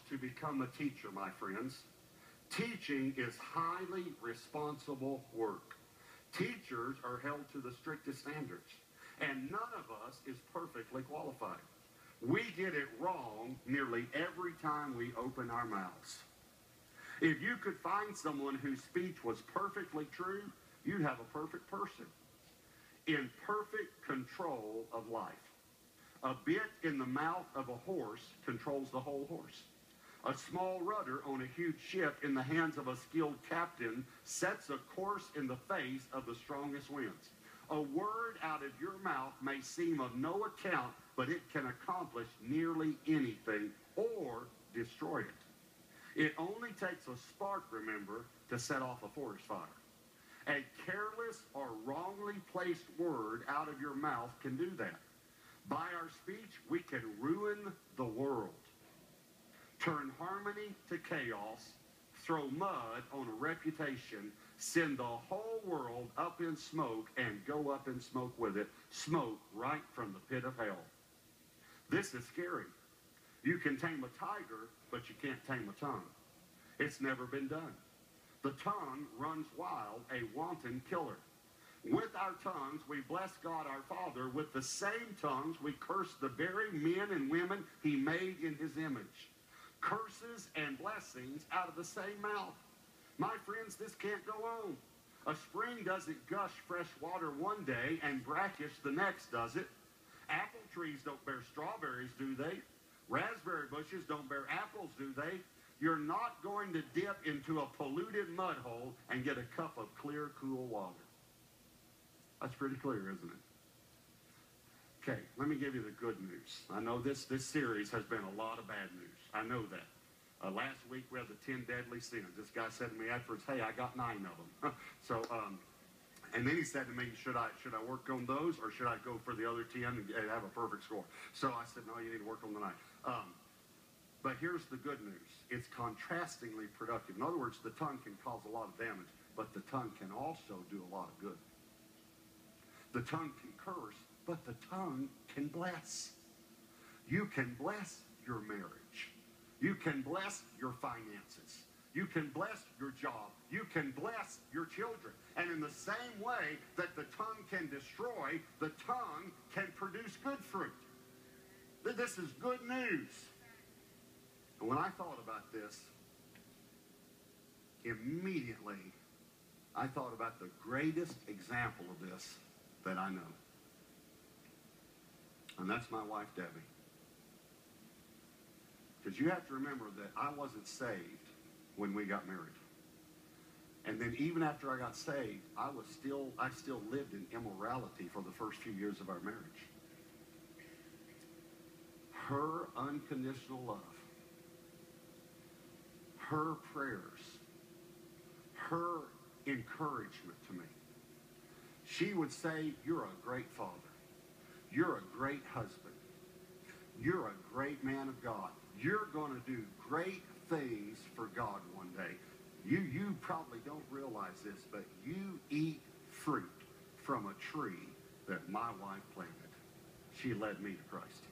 to become a teacher, my friends. Teaching is highly responsible work. Teachers are held to the strictest standards, and none of us is perfectly qualified. We get it wrong nearly every time we open our mouths. If you could find someone whose speech was perfectly true, you'd have a perfect person in perfect control of life. A bit in the mouth of a horse controls the whole horse. A small rudder on a huge ship in the hands of a skilled captain sets a course in the face of the strongest winds. A word out of your mouth may seem of no account, but it can accomplish nearly anything or destroy it. It only takes a spark, remember, to set off a forest fire. A careless or wrongly placed word out of your mouth can do that. By our speech, we can ruin the world, turn harmony to chaos, throw mud on a reputation, send the whole world up in smoke and go up in smoke with it, smoke right from the pit of hell. This is scary. You can tame a tiger, but you can't tame a tongue. It's never been done. The tongue runs wild, a wanton killer. With our tongues, we bless God our Father. With the same tongues, we curse the very men and women he made in his image. Curses and blessings out of the same mouth. My friends, this can't go on. A spring doesn't gush fresh water one day and brackish the next, does it? Apple trees don't bear strawberries, do they? Raspberry bushes don't bear apples, do they? You're not going to dip into a polluted mud hole and get a cup of clear, cool water. That's pretty clear, isn't it? Okay, let me give you the good news. I know this series has been a lot of bad news. I know that. Last week we had the 10 deadly sins. This guy said to me afterwards, hey, I got 9 of them. And then he said to me, should I work on those or should I go for the other 10 and have a perfect score? So I said, no, you need to work on the 9. But here's the good news. It's contrastingly productive. In other words, the tongue can cause a lot of damage, but the tongue can also do a lot of good. The tongue can curse, but the tongue can bless. You can bless your marriage. You can bless your finances. You can bless your job. You can bless your children. And in the same way that the tongue can destroy, the tongue can produce good fruit. This is good news. And when I thought about this, immediately I thought about the greatest example of this that I know. And that's my wife, Debbie. Because you have to remember that I wasn't saved when we got married. And then even after I got saved, I still lived in immorality for the first few years of our marriage. Her unconditional love, her prayers, her encouragement to me. She would say, you're a great father. You're a great husband. You're a great man of God. You're going to do great things for God one day. You probably don't realize this, but you eat fruit from a tree that my wife planted. She led me to Christ.